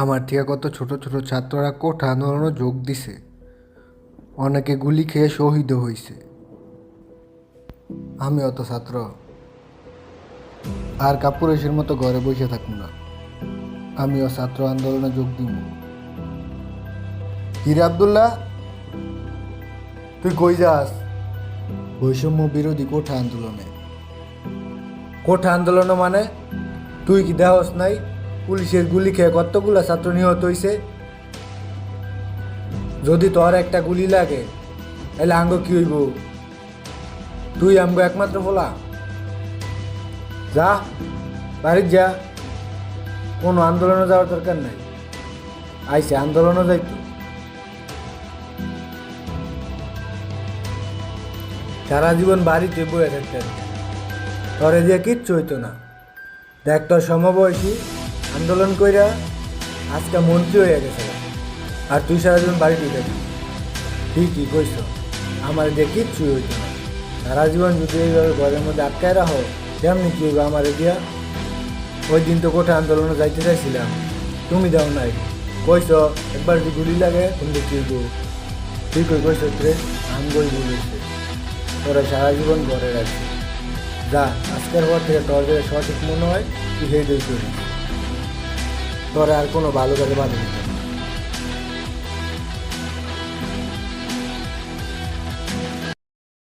আমার থেকে কত ছোট ছোট ছাত্ররা কোঠা আন্দোলনে যোগ দিছে, অনেকে গুলি খেয়ে শহীদও হয়েছে। আমি অত ছাত্র আর কাপুরুষের মতো ঘরে বসে থাকবো না, আমিও ছাত্র আন্দোলনে যোগ দিব। হিরে আবদুল্লাহ, তুই কই যাস? বৈষম্য বিরোধী কোঠা আন্দোলনে। কোঠা আন্দোলন মানে তুই কি দেহস নাই পুলিশের গুলি খেয়ে কতগুলা ছাত্র নিহত হইছে? যদি তোর একটা গুলি লাগে তাহলে আঙ্গ কি হইব? তুই আমগো একমাত্র বলা, যা বাড়ির যা, কোনো আন্দোলনে যাওয়ার দরকার নাই। আইসে আন্দোলনও যাইতো, সারা জীবন বাড়িতে বয়ে থাকতেন, তোরে দিয়ে কিচ্ছু হইতো না। দেখ তোর সমবয়সী আন্দোলন কইরা আজকে মন্ত্রী হয়ে গেছে, আর তুই সারা জীবন বাড়িতে থাকি। ঠিকই কইস, আমার দিয়ে কিচ্ছুই হইতো না। সারা জীবন যদি এইভাবে ঘরের মধ্যে আটকায় রাখো, কেমনি কি হইব আমার দিয়া? ওই দিন তো কোঠা আন্দোলনে যাইতে চাইছিলাম, তুমি দাও নাই। কইস একবার যদি গুলি লাগে তুমি কি হইব? ঠিক ওই কইস রে, আমগই বলেছে তোরা সারা জীবন ঘরে রাখছি। যা, আজকের পর থেকে তোর যে সঠিক মনে হয় তুই সেই করিস, তোরা আর কোনো ভালো কাজে বাধে না।